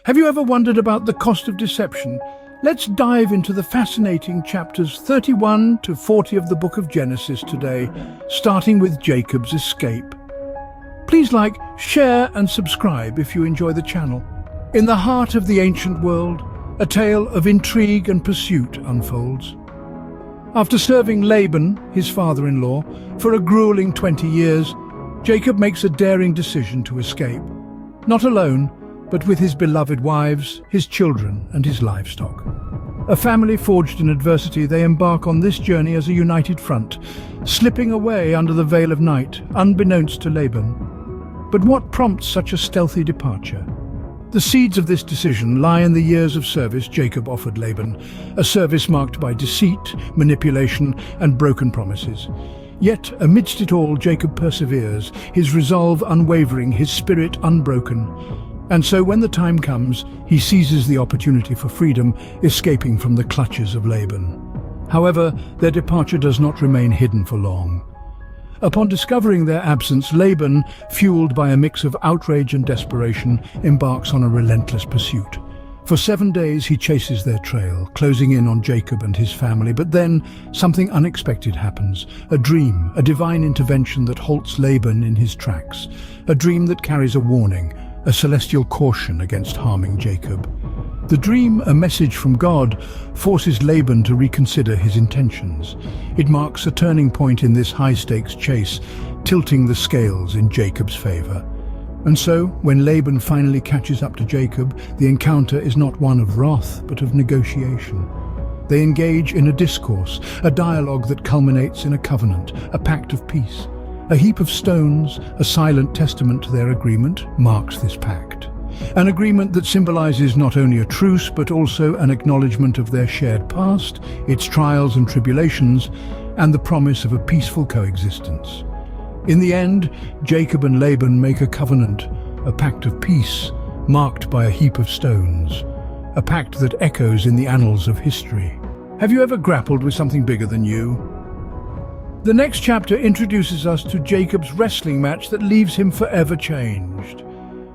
Have you ever wondered about the cost of deception? Let's dive into the fascinating chapters 31 to 40 of the book of Genesis today, starting with Jacob's escape. Please like, share and subscribe if you enjoy the channel. In the heart of the ancient world, a tale of intrigue and pursuit unfolds. After serving Laban, his father-in-law, for a grueling 20 years, Jacob makes a daring decision to escape. Not alone, but with his beloved wives, his children and his livestock. A family forged in adversity, they embark on this journey as a united front, slipping away under the veil of night, unbeknownst to Laban. But what prompts such a stealthy departure? The seeds of this decision lie in the years of service Jacob offered Laban, a service marked by deceit, manipulation and broken promises. Yet, amidst it all, Jacob perseveres, his resolve unwavering, his spirit unbroken. And so when the time comes, he seizes the opportunity for freedom, escaping from the clutches of Laban. However, their departure does not remain hidden for long. Upon discovering their absence, Laban, fueled by a mix of outrage and desperation, embarks on a relentless pursuit. For 7 days he chases their trail, closing in on Jacob and his family, but then something unexpected happens. A dream, a divine intervention that halts Laban in his tracks. A dream that carries a warning, a celestial caution against harming Jacob. The dream, a message from God, forces Laban to reconsider his intentions. It marks a turning point in this high-stakes chase, tilting the scales in Jacob's favor. And so, when Laban finally catches up to Jacob, the encounter is not one of wrath, but of negotiation. They engage in a discourse, a dialogue that culminates in a covenant, a pact of peace. A heap of stones, a silent testament to their agreement, marks this pact. An agreement that symbolizes not only a truce, but also an acknowledgement of their shared past, its trials and tribulations, and the promise of a peaceful coexistence. In the end, Jacob and Laban make a covenant, a pact of peace, marked by a heap of stones, a pact that echoes in the annals of history. Have you ever grappled with something bigger than you? The next chapter introduces us to Jacob's wrestling match that leaves him forever changed.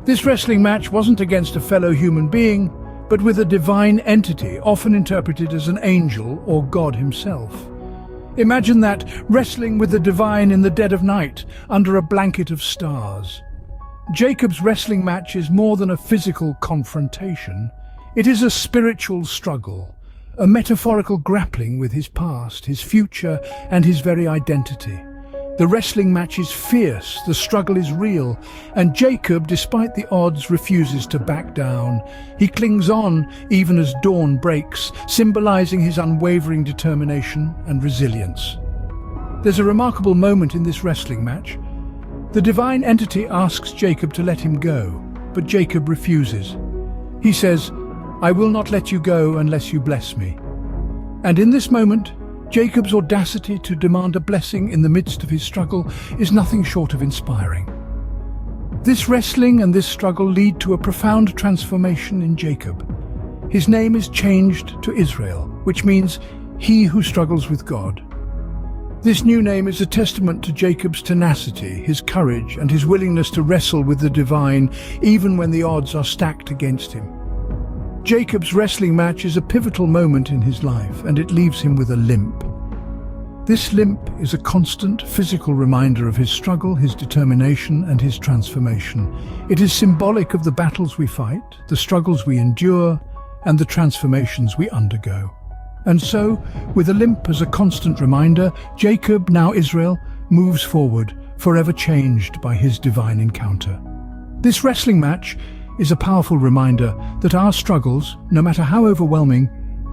This wrestling match wasn't against a fellow human being, but with a divine entity, often interpreted as an angel or God himself. Imagine that, wrestling with the divine in the dead of night, under a blanket of stars. Jacob's wrestling match is more than a physical confrontation. It is a spiritual struggle, a metaphorical grappling with his past, his future, and his very identity. The wrestling match is fierce, the struggle is real, and Jacob, despite the odds, refuses to back down. He clings on even as dawn breaks, symbolizing his unwavering determination and resilience. There's a remarkable moment in this wrestling match. The divine entity asks Jacob to let him go, but Jacob refuses. He says, "I will not let you go unless you bless me." And in this moment, Jacob's audacity to demand a blessing in the midst of his struggle is nothing short of inspiring. This wrestling and this struggle lead to a profound transformation in Jacob. His name is changed to Israel, which means he who struggles with God. This new name is a testament to Jacob's tenacity, his courage, and his willingness to wrestle with the divine, even when the odds are stacked against him. Jacob's wrestling match is a pivotal moment in his life, and it leaves him with a limp. This limp is a constant physical reminder of his struggle, his determination, and his transformation. It is symbolic of the battles we fight, the struggles we endure, and the transformations we undergo. And so, with a limp as a constant reminder, Jacob, now Israel, moves forward, forever changed by his divine encounter. This wrestling match is a powerful reminder that our struggles, no matter how overwhelming,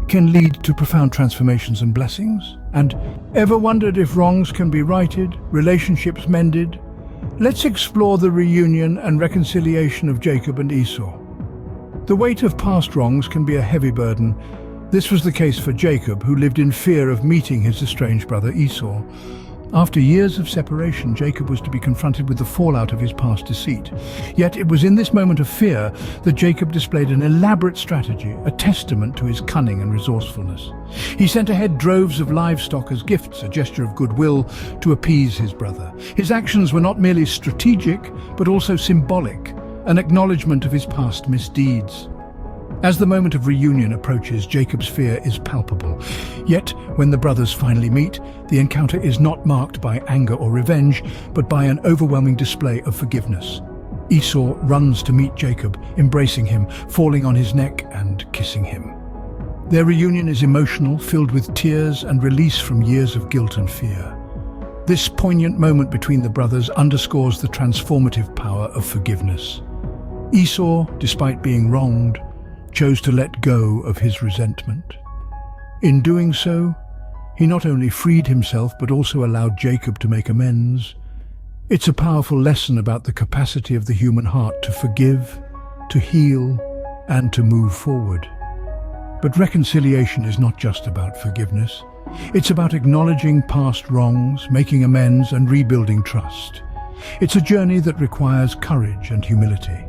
can lead to profound transformations and blessings. And ever wondered if wrongs can be righted, relationships mended? Let's explore the reunion and reconciliation of Jacob and Esau. The weight of past wrongs can be a heavy burden. This was the case for Jacob, who lived in fear of meeting his estranged brother Esau. After years of separation, Jacob was to be confronted with the fallout of his past deceit. Yet it was in this moment of fear that Jacob displayed an elaborate strategy, a testament to his cunning and resourcefulness. He sent ahead droves of livestock as gifts, a gesture of goodwill to appease his brother. His actions were not merely strategic, but also symbolic, an acknowledgement of his past misdeeds. As the moment of reunion approaches, Jacob's fear is palpable. Yet, when the brothers finally meet, the encounter is not marked by anger or revenge, but by an overwhelming display of forgiveness. Esau runs to meet Jacob, embracing him, falling on his neck and kissing him. Their reunion is emotional, filled with tears and release from years of guilt and fear. This poignant moment between the brothers underscores the transformative power of forgiveness. Esau, despite being wronged, chose to let go of his resentment. In doing so, he not only freed himself but also allowed Jacob to make amends. It's a powerful lesson about the capacity of the human heart to forgive, to heal, and to move forward. But reconciliation is not just about forgiveness. It's about acknowledging past wrongs, making amends, and rebuilding trust. It's a journey that requires courage and humility.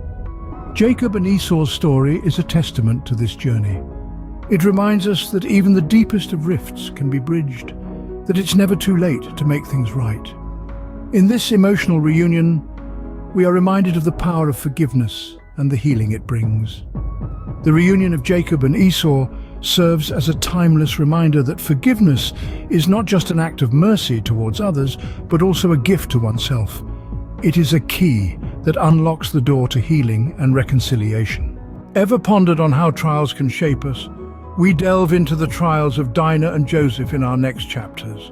Jacob and Esau's story is a testament to this journey. It reminds us that even the deepest of rifts can be bridged, that it's never too late to make things right. In this emotional reunion, we are reminded of the power of forgiveness and the healing it brings. The reunion of Jacob and Esau serves as a timeless reminder that forgiveness is not just an act of mercy towards others, but also a gift to oneself. It is a key that unlocks the door to healing and reconciliation. Ever pondered on how trials can shape us? We delve into the trials of Dinah and Joseph in our next chapters.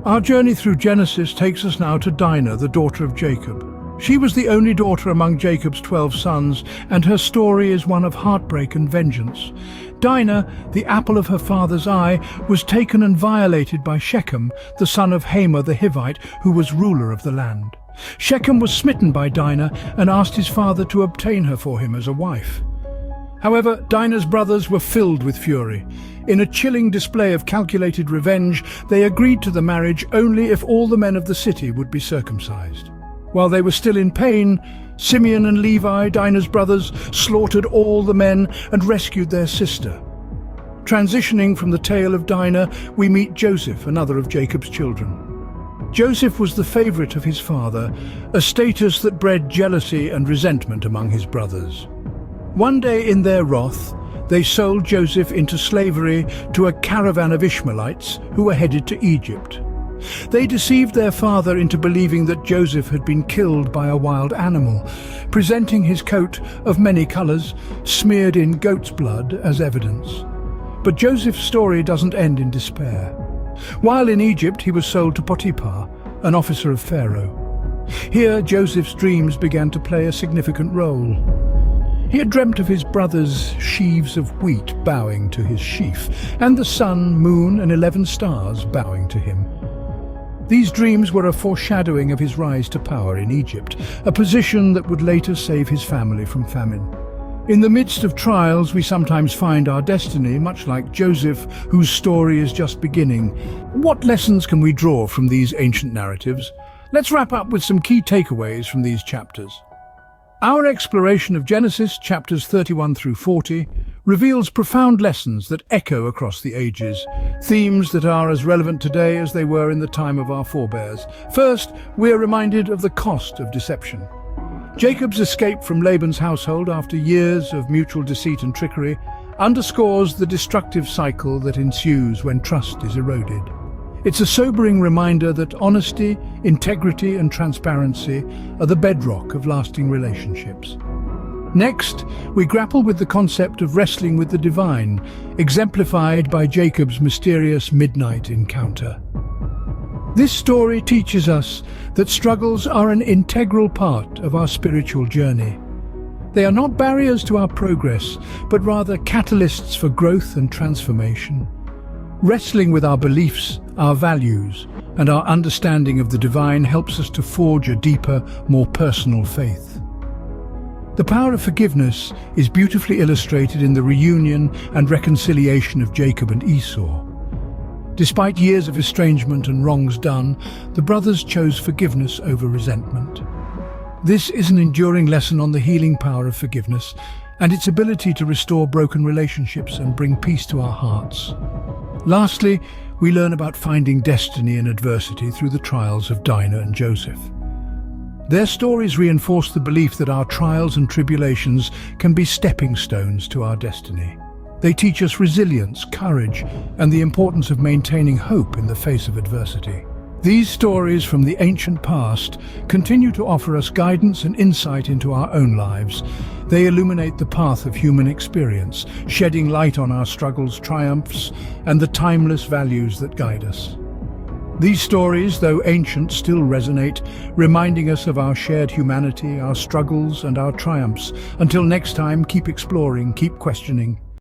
Our journey through Genesis takes us now to Dinah, the daughter of Jacob. She was the only daughter among Jacob's 12 sons, and her story is one of heartbreak and vengeance. Dinah, the apple of her father's eye, was taken and violated by Shechem, the son of Hamor the Hivite, who was ruler of the land. Shechem was smitten by Dinah and asked his father to obtain her for him as a wife. However, Dinah's brothers were filled with fury. In a chilling display of calculated revenge, they agreed to the marriage only if all the men of the city would be circumcised. While they were still in pain, Simeon and Levi, Dinah's brothers, slaughtered all the men and rescued their sister. Transitioning from the tale of Dinah, we meet Joseph, another of Jacob's children. Joseph was the favorite of his father, a status that bred jealousy and resentment among his brothers. One day in their wrath, they sold Joseph into slavery to a caravan of Ishmaelites who were headed to Egypt. They deceived their father into believing that Joseph had been killed by a wild animal, presenting his coat of many colors, smeared in goat's blood, as evidence. But Joseph's story doesn't end in despair. While in Egypt, he was sold to Potiphar, an officer of Pharaoh. Here, Joseph's dreams began to play a significant role. He had dreamt of his brothers' sheaves of wheat bowing to his sheaf, and the sun, moon, and 11 stars bowing to him. These dreams were a foreshadowing of his rise to power in Egypt, a position that would later save his family from famine. In the midst of trials, we sometimes find our destiny, much like Joseph, whose story is just beginning. What lessons can we draw from these ancient narratives? Let's wrap up with some key takeaways from these chapters. Our exploration of Genesis, chapters 31 through 40, reveals profound lessons that echo across the ages, themes that are as relevant today as they were in the time of our forebears. First, we are reminded of the cost of deception. Jacob's escape from Laban's household after years of mutual deceit and trickery underscores the destructive cycle that ensues when trust is eroded. It's a sobering reminder that honesty, integrity, and transparency are the bedrock of lasting relationships. Next, we grapple with the concept of wrestling with the divine, exemplified by Jacob's mysterious midnight encounter. This story teaches us that struggles are an integral part of our spiritual journey. They are not barriers to our progress, but rather catalysts for growth and transformation. Wrestling with our beliefs, our values, and our understanding of the divine helps us to forge a deeper, more personal faith. The power of forgiveness is beautifully illustrated in the reunion and reconciliation of Jacob and Esau. Despite years of estrangement and wrongs done, the brothers chose forgiveness over resentment. This is an enduring lesson on the healing power of forgiveness and its ability to restore broken relationships and bring peace to our hearts. Lastly, we learn about finding destiny in adversity through the trials of Dinah and Joseph. Their stories reinforce the belief that our trials and tribulations can be stepping stones to our destiny. They teach us resilience, courage, and the importance of maintaining hope in the face of adversity. These stories from the ancient past continue to offer us guidance and insight into our own lives. They illuminate the path of human experience, shedding light on our struggles, triumphs, and the timeless values that guide us. These stories, though ancient, still resonate, reminding us of our shared humanity, our struggles, and our triumphs. Until next time, keep exploring, keep questioning,